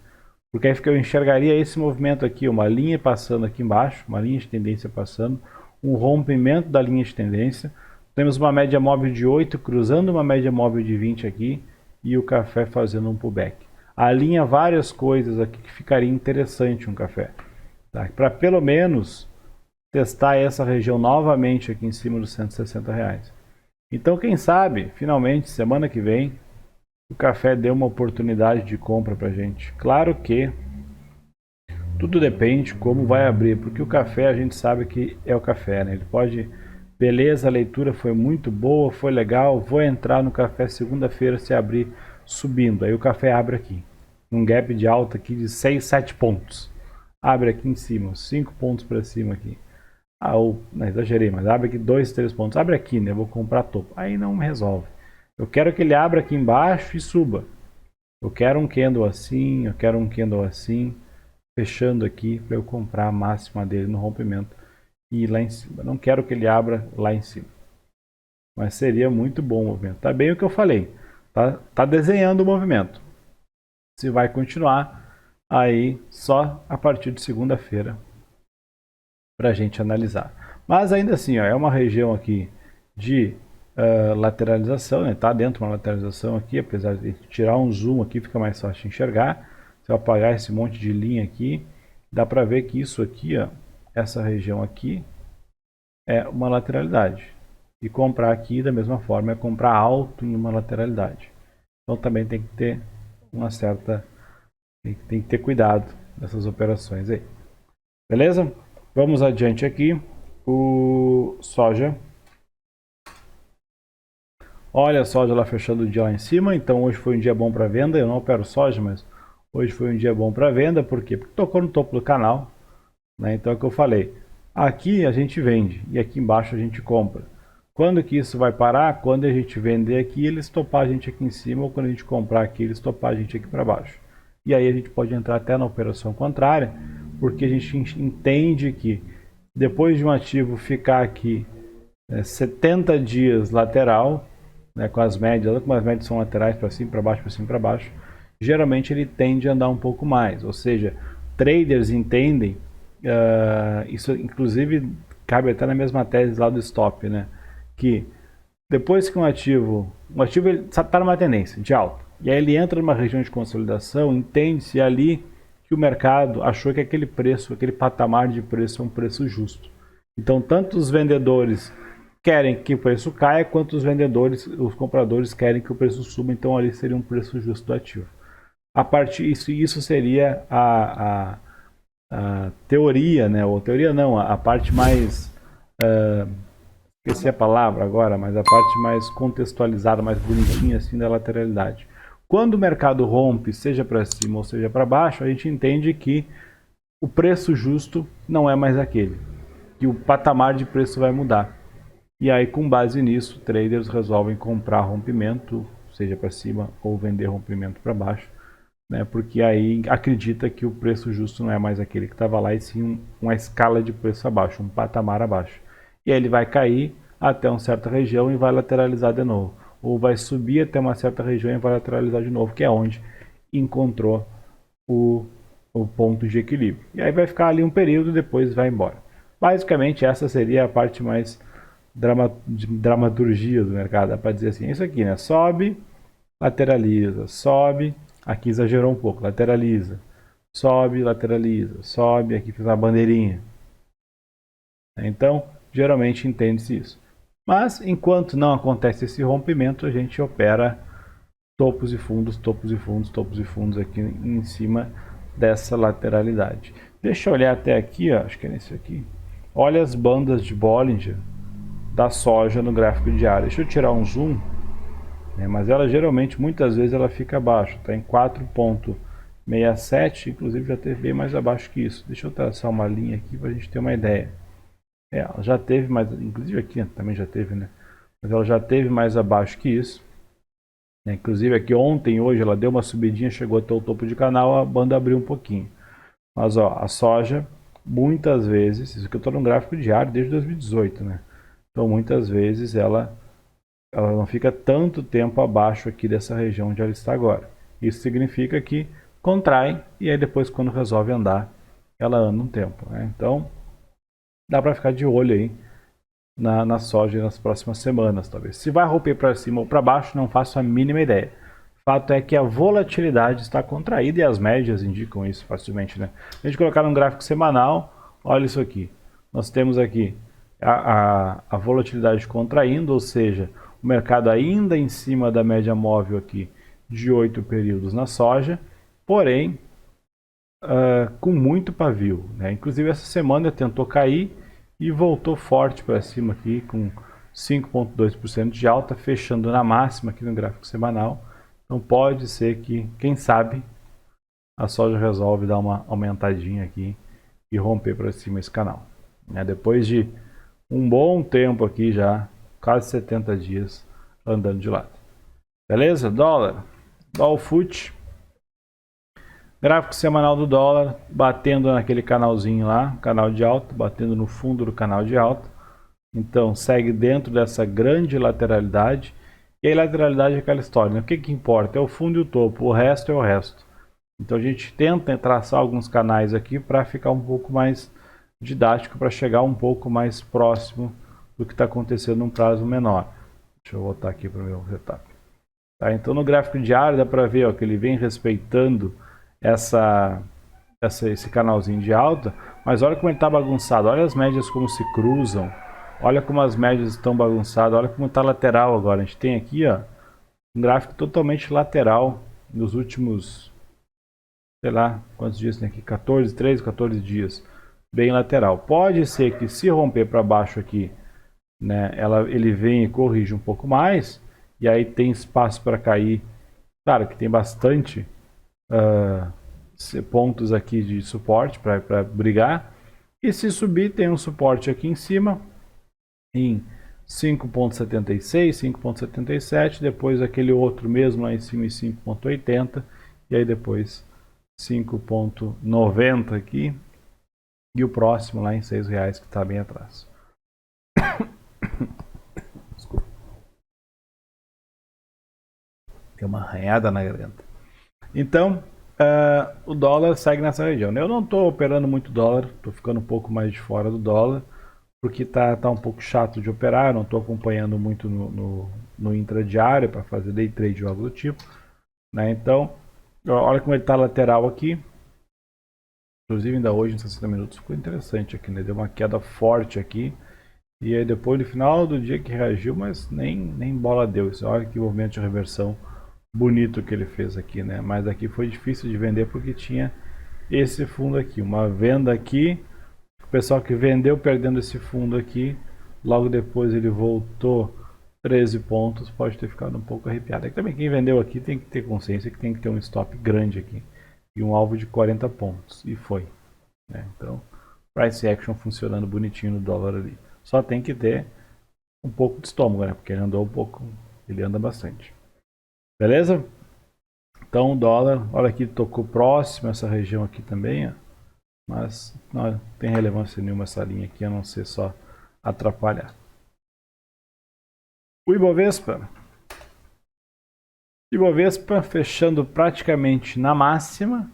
Porque aí eu enxergaria esse movimento aqui, uma linha passando aqui embaixo, uma linha de tendência passando, um rompimento da linha de tendência. Temos uma média móvel de 8 cruzando uma média móvel de 20 aqui e o café fazendo um pullback. Alinha várias coisas aqui que ficaria interessante um café. Tá? Para pelo menos testar essa região novamente aqui em cima dos R$160. Então quem sabe, finalmente, semana que vem, o café deu uma oportunidade de compra para gente. Claro que tudo depende como vai abrir, porque o café a gente sabe que é o café, né? Ele pode, beleza, a leitura foi muito boa, foi legal, vou entrar no café segunda-feira se abrir subindo. Aí o café abre aqui, um gap de alta aqui de 6, 7 pontos. Abre aqui em cima, 5 pontos para cima aqui. Não exagerei, mas abre aqui 2, 3 pontos. Abre aqui, né? Eu vou comprar topo. Aí não me resolve. Eu quero que ele abra aqui embaixo e suba. Eu quero um candle assim, eu quero um candle assim, fechando aqui para eu comprar a máxima dele no rompimento e ir lá em cima. Não quero que ele abra lá em cima. Mas seria muito bom o movimento. Tá bem o que eu falei. Tá desenhando o movimento. Se vai continuar, aí só a partir de segunda-feira para a gente analisar. Mas ainda assim, é uma região aqui de lateralização, né? Tá dentro de uma lateralização aqui, apesar de tirar um zoom aqui fica mais fácil de enxergar. Se eu apagar esse monte de linha aqui, dá para ver que isso aqui, essa região aqui, é uma lateralidade. E comprar aqui da mesma forma é comprar alto em uma lateralidade. Então também tem que ter tem que ter cuidado nessas operações aí. Beleza? Vamos adiante aqui. O soja. Olha a soja lá fechando o dia lá em cima. Então hoje foi um dia bom para venda. Eu não opero soja, mas hoje foi um dia bom para venda. Por quê? Porque tocou no topo do canal, né? Então é o que eu falei. Aqui a gente vende e aqui embaixo a gente compra. Quando que isso vai parar? Quando a gente vender aqui, eles topar a gente aqui em cima, ou quando a gente comprar aqui, eles topar a gente aqui para baixo. E aí a gente pode entrar até na operação contrária, porque a gente entende que depois de um ativo ficar aqui 70 dias lateral, né, com as médias, como as médias são laterais para cima, para baixo, para cima, para baixo, geralmente ele tende a andar um pouco mais. Ou seja, traders entendem, isso inclusive cabe até na mesma tese lá do stop, né? Que depois que um ativo ele está numa tendência de alta, e aí ele entra numa região de consolidação, entende-se ali que o mercado achou que aquele preço, aquele patamar de preço é um preço justo. Então, tanto os vendedores querem que o preço caia, quanto os compradores querem que o preço suba, então ali seria um preço justo do ativo. Isso seria a teoria, né? Ou teoria não, a parte mais... esqueci a palavra agora, mas a parte mais contextualizada, mais bonitinha assim da lateralidade. Quando o mercado rompe, seja para cima ou seja para baixo, a gente entende que o preço justo não é mais aquele, que o patamar de preço vai mudar. E aí, com base nisso, traders resolvem comprar rompimento, seja para cima ou vender rompimento para baixo, né? Porque aí acredita que o preço justo não é mais aquele que estava lá, e sim uma escala de preço abaixo, um patamar abaixo. E aí ele vai cair até uma certa região e vai lateralizar de novo. Ou vai subir até uma certa região e vai lateralizar de novo, que é onde encontrou o ponto de equilíbrio. E aí vai ficar ali um período e depois vai embora. Basicamente essa seria a parte mais dramaturgia do mercado, dá para dizer assim, é isso aqui, né? Sobe, lateraliza, sobe, aqui exagerou um pouco, lateraliza, sobe, lateraliza, sobe, aqui fez uma bandeirinha. Então, geralmente entende-se isso. Mas, enquanto não acontece esse rompimento, a gente opera topos e fundos, topos e fundos, topos e fundos aqui em cima dessa lateralidade. Deixa eu olhar até aqui, ó, acho que é nesse aqui. Olha as bandas de Bollinger da soja no gráfico diário. Deixa eu tirar um zoom, né, mas ela geralmente, muitas vezes, ela fica abaixo, está em 4,67, inclusive já teve bem mais abaixo que isso. Deixa eu traçar uma linha aqui para a gente ter uma ideia. Ela já teve mais, inclusive aqui também já teve, né? Mas ela já teve mais abaixo que isso. Inclusive aqui ontem, hoje, ela deu uma subidinha, chegou até o topo de canal, a banda abriu um pouquinho. Mas ó, a soja, muitas vezes, isso que eu estou no gráfico diário desde 2018, né? Então muitas vezes ela não fica tanto tempo abaixo aqui dessa região onde ela está agora. Isso significa que contrai e aí depois quando resolve andar, ela anda um tempo, né? Então dá para ficar de olho aí na soja nas próximas semanas, talvez. Se vai romper para cima ou para baixo, não faço a mínima ideia. O fato é que a volatilidade está contraída e as médias indicam isso facilmente, né? A gente colocar num gráfico semanal, olha isso aqui. Nós temos aqui a volatilidade contraindo, ou seja, o mercado ainda em cima da média móvel aqui de 8 períodos na soja, porém com muito pavio, né? Inclusive essa semana tentou cair e voltou forte para cima aqui com 5,2% de alta, fechando na máxima aqui no gráfico semanal. Então pode ser que, quem sabe, a soja resolve dar uma aumentadinha aqui e romper para cima esse canal, né? Depois de um bom tempo aqui já, quase 70 dias andando de lado. Beleza? Dólar FUT. Gráfico semanal do dólar, batendo naquele canalzinho lá, canal de alta, batendo no fundo do canal de alta. Então, segue dentro dessa grande lateralidade. E aí, lateralidade é aquela história, né? O que importa? É o fundo e o topo, o resto é o resto. Então, a gente tenta traçar alguns canais aqui para ficar um pouco mais didático, para chegar um pouco mais próximo do que está acontecendo num prazo menor. Deixa eu voltar aqui para o meu setup. Tá, então, no gráfico diário dá para ver ó, que ele vem respeitando esse canalzinho de alta, mas olha como ele está bagunçado, olha as médias como se cruzam, olha como as médias estão bagunçadas, olha como está lateral agora. A gente tem aqui ó, um gráfico totalmente lateral nos últimos, sei lá, quantos dias tem aqui? 13, 14 dias, bem lateral. Pode ser que se romper para baixo aqui, né, ele venha e corrija um pouco mais, e aí tem espaço para cair. Claro que tem bastante pontos aqui de suporte para brigar, e se subir tem um suporte aqui em cima em 5,76, 5,77, depois aquele outro mesmo lá em cima em 5,80 e aí depois 5,90 aqui e o próximo lá em R$6 que está bem atrás. Desculpa. Tem uma arranhada na garganta. Então o dólar segue nessa região. Eu não estou operando muito dólar, estou ficando um pouco mais de fora do dólar, porque tá um pouco chato de operar, não estou acompanhando muito no intradiário para fazer day trade ou algo do tipo, né? Então, olha como ele está lateral aqui. Inclusive ainda hoje, em 60 minutos, ficou interessante aqui, né? Deu uma queda forte aqui. E aí depois, no final do dia que reagiu, mas nem bola deu. Isso, olha que movimento de reversão bonito que ele fez aqui, né? Mas aqui foi difícil de vender porque tinha esse fundo aqui, uma venda aqui, o pessoal que vendeu perdendo esse fundo aqui, logo depois ele voltou 13 pontos, pode ter ficado um pouco arrepiado. Aqui também quem vendeu aqui tem que ter consciência que tem que ter um stop grande aqui e um alvo de 40 pontos, e foi, né? Então, price action funcionando bonitinho no dólar ali. Só tem que ter um pouco de estômago, né? Porque ele andou um pouco, ele anda bastante. Beleza? Então o dólar, olha aqui, tocou próximo essa região aqui também, ó, mas não tem relevância nenhuma essa linha aqui, a não ser só atrapalhar. O Ibovespa fechando praticamente na máxima,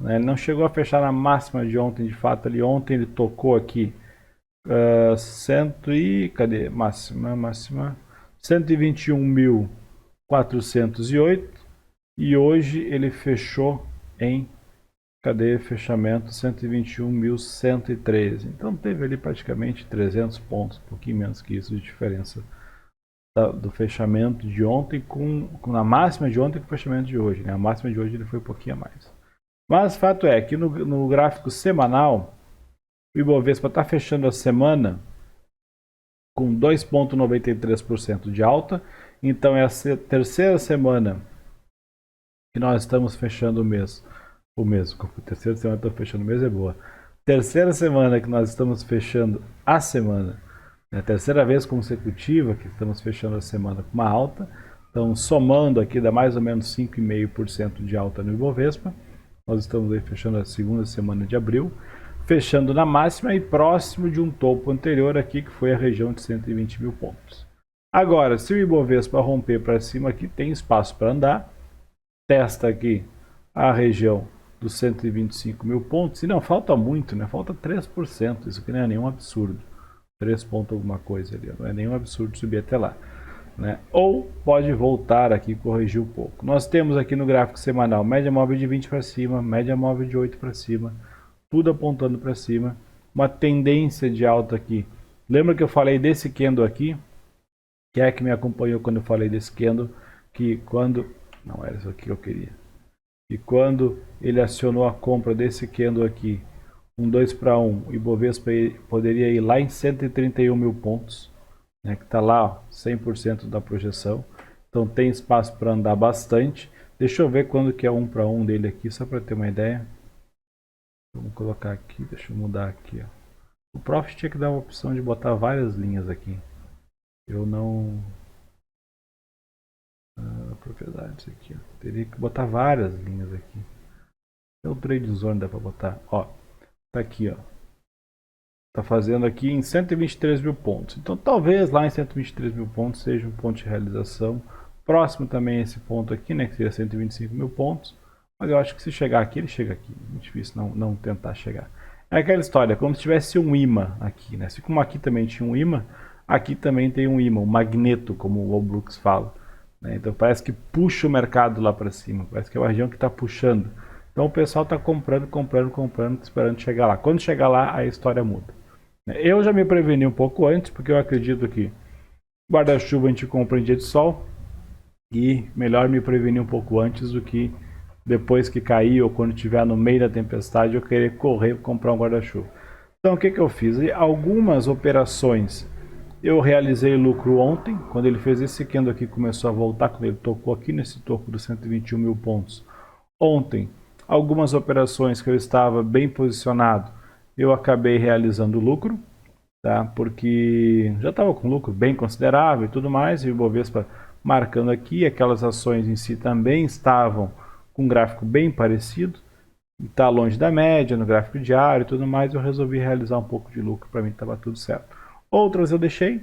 né? Ele não chegou a fechar na máxima de ontem, de fato, ali ontem ele tocou aqui Cadê? Máxima 121.408 e hoje ele fechou em, cadê fechamento? 121.113. Então teve ali praticamente 300 pontos, um pouquinho menos que isso de diferença do fechamento de ontem com a máxima de ontem com o fechamento de hoje, né? A máxima de hoje ele foi um pouquinho a mais. Mas o fato é que no gráfico semanal, o Ibovespa está fechando a semana com 2,93% de alta. Então é a terceira semana que nós estamos fechando o mês. Terceira semana que estamos fechando o mês é boa. Terceira semana que nós estamos fechando a semana. É a terceira vez consecutiva que estamos fechando a semana com uma alta. Então, somando aqui, dá mais ou menos 5,5% de alta no Ibovespa. Nós estamos aí fechando a segunda semana de abril, fechando na máxima e próximo de um topo anterior aqui, que foi a região de 120 mil pontos. Agora, se o Ibovespa romper para cima aqui, tem espaço para andar. Testa aqui a região dos 125 mil pontos. E não, falta muito, né? Falta 3%. Isso aqui não é nenhum absurdo. 3 pontos alguma coisa ali. Não é nenhum absurdo subir até lá. Né? Ou pode voltar aqui e corrigir um pouco. Nós temos aqui no gráfico semanal média móvel de 20 para cima, média móvel de 8 para cima, tudo apontando para cima, uma tendência de alta aqui. Lembra que eu falei desse candle aqui? Quem é que me acompanhou quando eu falei desse candle? Que quando... não era isso aqui que eu queria. E quando ele acionou a compra desse candle aqui, um 2 para 1, o Ibovespa poderia ir lá em 131 mil pontos. Né, que está lá, ó, 100% da projeção. Então tem espaço para andar bastante. Deixa eu ver quando que é 1 para 1 dele aqui, só para ter uma ideia. Vamos colocar aqui, deixa eu mudar aqui. Ó. O Profit tinha que dar uma opção de botar várias linhas aqui. Eu não... propriedades aqui, ó. Teria que botar várias linhas aqui. É o Trade Zone, dá para botar. Ó, tá aqui, ó. Está fazendo aqui em 123 mil pontos. Então talvez lá em 123 mil pontos seja um ponto de realização. Próximo também a esse ponto aqui, né, que seria 125 mil pontos. Mas eu acho que se chegar aqui, ele chega aqui. É muito difícil não tentar chegar. É aquela história, como se tivesse um imã aqui. Né? Se como aqui também tinha um imã, aqui também tem um imã, um magneto, como o Wall Brooks fala. Né? Então parece que puxa o mercado lá para cima. Parece que é uma região que está puxando. Então o pessoal está comprando, esperando chegar lá. Quando chegar lá, a história muda. Eu já me preveni um pouco antes, porque eu acredito que guarda-chuva a gente compra em dia de sol e melhor me prevenir um pouco antes do que depois que cair ou quando estiver no meio da tempestade eu querer correr para comprar um guarda-chuva. Então o que eu fiz? Algumas operações eu realizei lucro ontem, quando ele fez esse candle aqui, começou a voltar, quando ele tocou aqui nesse topo dos 121 mil pontos. Ontem, algumas operações que eu estava bem posicionado, eu acabei realizando lucro, tá? Porque já estava com lucro bem considerável e tudo mais, e o Ibovespa marcando aqui, aquelas ações em si também estavam com um gráfico bem parecido, está longe da média, no gráfico diário e tudo mais, eu resolvi realizar um pouco de lucro, para mim estava tudo certo. Outras eu deixei,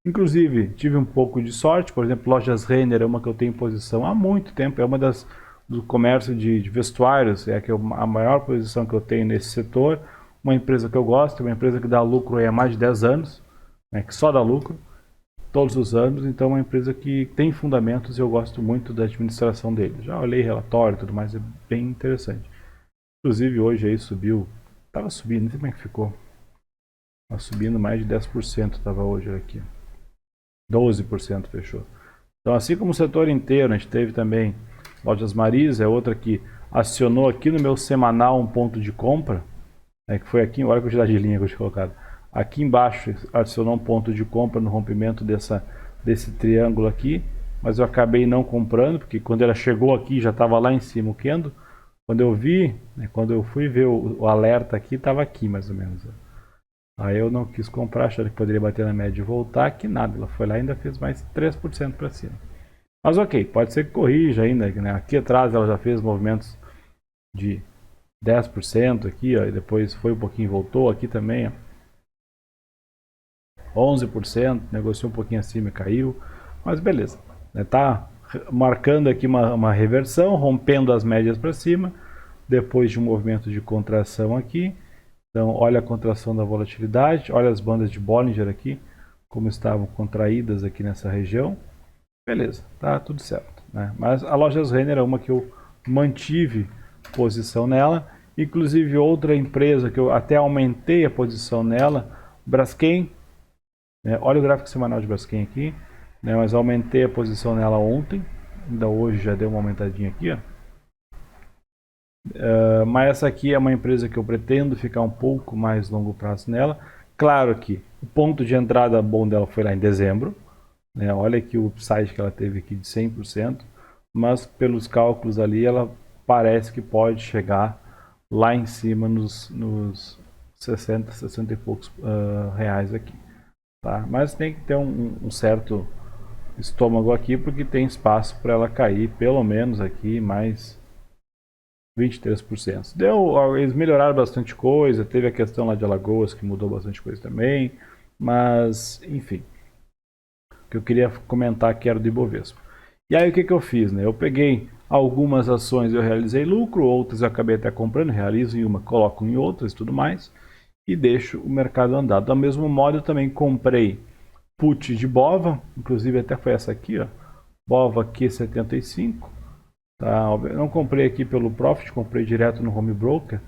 inclusive tive um pouco de sorte, por exemplo, Lojas Renner é uma que eu tenho em posição há muito tempo, é uma das do comércio de vestuários, é a maior posição que eu tenho nesse setor. Uma empresa que eu gosto, uma empresa que dá lucro há mais de 10 anos, né, que só dá lucro todos os anos, então é uma empresa que tem fundamentos e eu gosto muito da administração dele. Já olhei relatório e tudo mais, é bem interessante. Inclusive hoje aí subiu, estava subindo, não sei como é que ficou, estava subindo mais de 10%, estava hoje aqui, 12% fechou. Então assim como o setor inteiro, a gente teve também Lojas Marisa, é outra que acionou aqui no meu semanal um ponto de compra, que foi aqui, olha a quantidade de linha que eu tinha colocado. Aqui embaixo adicionou um ponto de compra no rompimento desse triângulo aqui, mas eu acabei não comprando, porque quando ela chegou aqui já estava lá em cima o candle. Quando eu vi, né, quando eu fui ver o alerta aqui, estava aqui mais ou menos. Aí eu não quis comprar, achando que poderia bater na média e voltar, que nada, ela foi lá e ainda fez mais 3% para cima. Mas ok, pode ser que corrija ainda, né? Aqui atrás ela já fez movimentos de 10% aqui, ó, e depois foi um pouquinho e voltou aqui também, ó. 11%, negociou um pouquinho acima e caiu, mas beleza, né? Tá marcando aqui uma reversão, rompendo as médias para cima, depois de um movimento de contração aqui, Então, olha a contração da volatilidade, olha as bandas de Bollinger aqui, como estavam contraídas aqui nessa região. Beleza, tá tudo certo, né? Mas a Lojas Renner é uma que eu mantive posição nela. Inclusive outra empresa que eu até aumentei a posição nela, Braskem, né? Olha o gráfico semanal de Braskem aqui, né? Mas aumentei a posição nela ontem, ainda hoje já deu uma aumentadinha aqui, ó. Mas essa aqui é uma empresa que eu pretendo ficar um pouco mais longo prazo nela. Claro que o ponto de entrada bom dela foi lá em dezembro, né? Olha aqui o upside que ela teve aqui de 100%, mas pelos cálculos ali ela parece que pode chegar lá em cima nos 60, 60 e poucos reais aqui. Tá? Mas tem que ter um certo estômago aqui, porque tem espaço para ela cair pelo menos aqui mais 23%. Eles melhoraram bastante coisa, teve a questão lá de Alagoas que mudou bastante coisa também, mas enfim, o que eu queria comentar aqui era do Ibovespa. E aí o que eu fiz? Né? Eu peguei algumas ações, eu realizei lucro, outras eu acabei até comprando, realizo em uma, coloco em outras e tudo mais, e deixo o mercado andar. Do mesmo modo, eu também comprei put de BOVA, inclusive até foi essa aqui, ó, BOVA Q75. Tá? Eu não comprei aqui pelo Profit, comprei direto no Home Broker.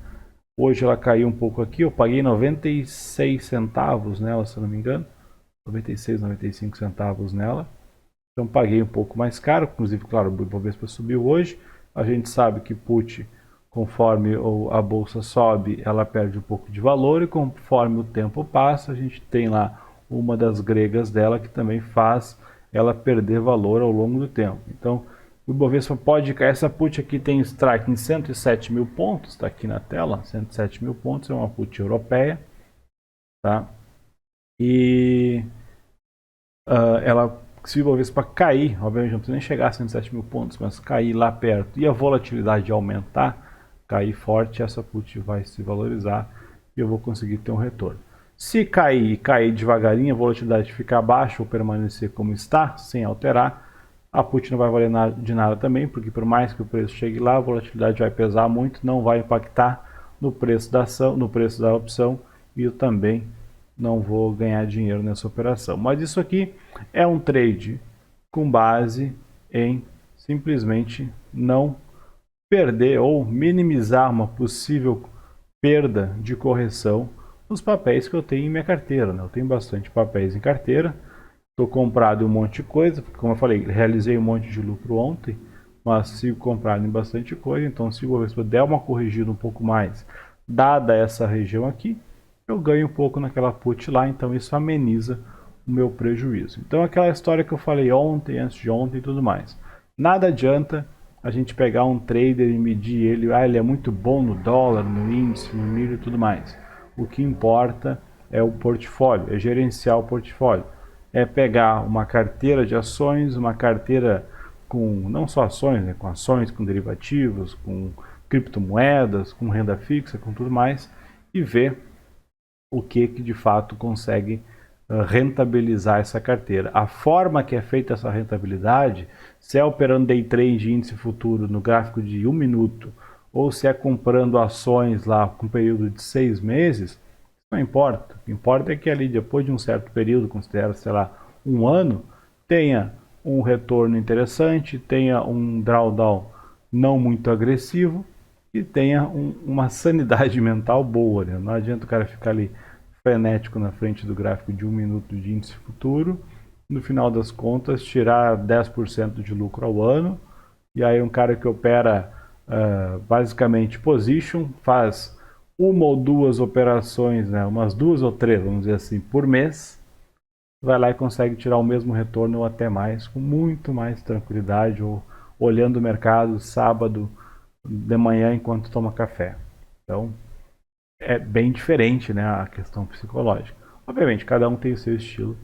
Hoje ela caiu um pouco aqui, eu paguei 96 centavos nela, se eu não me engano. 96, 95 centavos nela. Então paguei um pouco mais caro, inclusive, claro, o Ibovespa subiu hoje. A gente sabe que put, conforme a bolsa sobe, ela perde um pouco de valor, e conforme o tempo passa, a gente tem lá uma das gregas dela que também faz ela perder valor ao longo do tempo. Então, o Ibovespa pode cair. Essa put aqui tem strike em 107 mil pontos, está aqui na tela, 107 mil pontos, é uma put europeia, tá? E ela, se o Ibovespa cair, obviamente não precisa nem chegar a 107 mil pontos, mas cair lá perto e a volatilidade aumentar, cair forte, essa put vai se valorizar e eu vou conseguir ter um retorno. Se cair e cair devagarinho, a volatilidade ficar abaixo ou permanecer como está, sem alterar, a put não vai valer de nada também, porque por mais que o preço chegue lá, a volatilidade vai pesar muito, não vai impactar no preço da ação, no preço da opção, e eu também não vou ganhar dinheiro nessa operação. Mas isso aqui é um trade com base em simplesmente não perder ou minimizar uma possível perda de correção nos papéis que eu tenho em minha carteira, né? Eu tenho bastante papéis em carteira, estou comprado em um monte de coisa, porque, como eu falei, realizei um monte de lucro ontem, mas sigo comprado em bastante coisa. Então, se o Ibovespa der uma corrigida um pouco mais, dada essa região aqui, eu ganho um pouco naquela put lá, então isso ameniza o meu prejuízo. Então, aquela história que eu falei ontem, antes de ontem e tudo mais. Nada adianta a gente pegar um trader e medir ele, ele é muito bom no dólar, no índice, no milho e tudo mais. O que importa é o portfólio, é gerenciar o portfólio. É pegar uma carteira de ações, uma carteira com não só ações, né, com ações, com derivativos, com criptomoedas, com renda fixa, com tudo mais, e ver o que de fato consegue rentabilizar essa carteira. A forma que é feita essa rentabilidade, se é operando day trade de índice futuro no gráfico de 1 minuto, ou se é comprando ações lá com um período de 6 meses, não importa. O que importa é que ali, depois de um certo período, considera, sei lá, um ano, tenha um retorno interessante, tenha um drawdown não muito agressivo e tenha uma sanidade mental boa, né? Não adianta o cara ficar ali frenético na frente do gráfico de 1 minuto de índice futuro, no final das contas tirar 10% de lucro ao ano, e aí um cara que opera basicamente position, faz uma ou duas operações, né, umas 2 ou 3, vamos dizer assim, por mês, vai lá e consegue tirar o mesmo retorno ou até mais, com muito mais tranquilidade, ou olhando o mercado sábado de manhã enquanto toma café. Então, é bem diferente, né, a questão psicológica. Obviamente, cada um tem o seu estilo,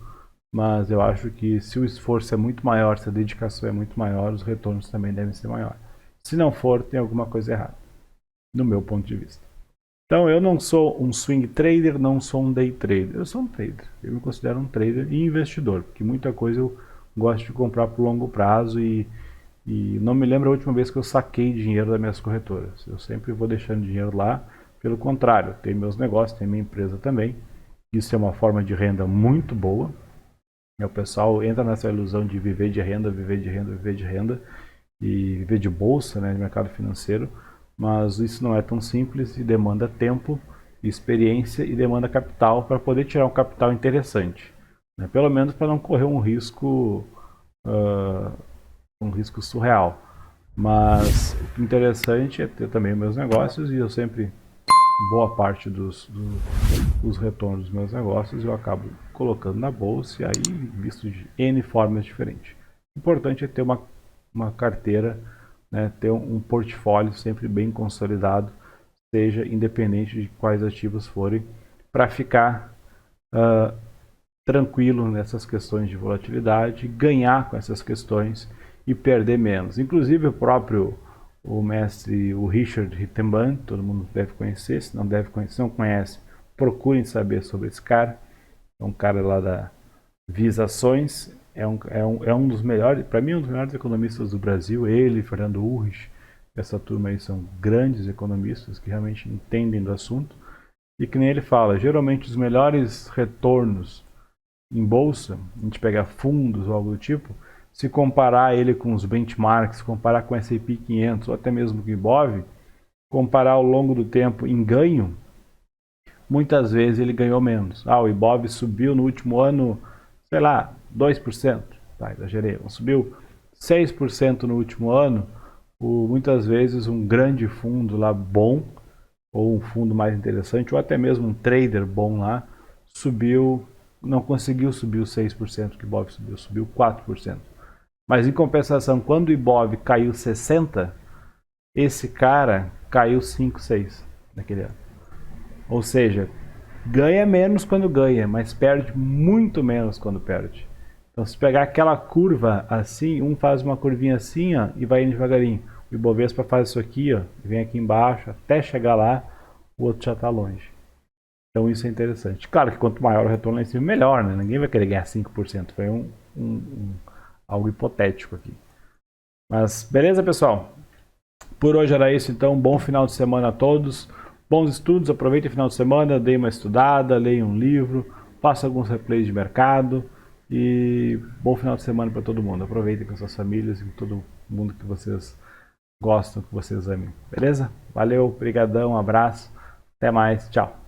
mas eu acho que se o esforço é muito maior, se a dedicação é muito maior, os retornos também devem ser maiores. Se não for, tem alguma coisa errada, no meu ponto de vista. Então, eu não sou um swing trader, não sou um day trader. Eu sou um trader. Eu me considero um trader e investidor, porque muita coisa eu gosto de comprar por longo prazo e não me lembro a última vez que eu saquei dinheiro das minhas corretoras. Eu sempre vou deixando dinheiro lá, Pelo contrário, eu tenho meus negócios, tenho minha empresa também. Isso é uma forma de renda muito boa. O pessoal entra nessa ilusão de viver de renda, viver de renda, viver de renda e viver de bolsa, né, de mercado financeiro, mas isso não é tão simples e demanda tempo, experiência e demanda capital para poder tirar um capital interessante, né, pelo menos para não correr uh, um risco surreal. Mas o interessante é ter também meus negócios e eu sempre, boa parte dos retornos dos meus negócios eu acabo colocando na bolsa e aí visto de N formas diferentes. O importante é ter uma carteira, né, ter um portfólio sempre bem consolidado, seja independente de quais ativos forem, para ficar tranquilo nessas questões de volatilidade, ganhar com essas questões e perder menos. Inclusive o mestre, o Richard Rittenban, todo mundo deve conhecer, se não conhece, procurem saber sobre esse cara. É um cara lá da Visa Ações, é um dos melhores, para mim, um dos melhores economistas do Brasil. Ele, Fernando Urrich, essa turma aí são grandes economistas que realmente entendem do assunto. E que nem ele fala, geralmente os melhores retornos em bolsa, a gente pega fundos ou algo do tipo, se comparar ele com os benchmarks, comparar com o S&P 500 ou até mesmo com o Ibov, comparar ao longo do tempo em ganho, muitas vezes ele ganhou menos. O Ibov subiu no último ano, sei lá, 2%, tá, exagerei, subiu 6% no último ano, muitas vezes um grande fundo lá bom, ou um fundo mais interessante, ou até mesmo um trader bom lá, não conseguiu subir os 6% que o Ibov subiu 4%. Mas em compensação, quando o Ibov caiu 60%, esse cara caiu 5, 6 naquele ano. Ou seja, ganha menos quando ganha, mas perde muito menos quando perde. Então, se pegar aquela curva assim, um faz uma curvinha assim, ó, e vai indo devagarinho. O Ibovespa faz isso aqui, ó, vem aqui embaixo, até chegar lá, o outro já está longe. Então isso é interessante. Claro que quanto maior o retorno lá em cima, melhor, né? Ninguém vai querer ganhar 5%. Foi algo hipotético aqui. Mas beleza, pessoal? Por hoje era isso, então. Bom final de semana a todos. Bons estudos, aproveitem o final de semana, deem uma estudada, leiam um livro, façam alguns replays de mercado e bom final de semana para todo mundo. Aproveitem com suas famílias e com todo mundo que vocês gostam, que vocês amem. Beleza? Valeu, brigadão, um abraço, até mais, tchau.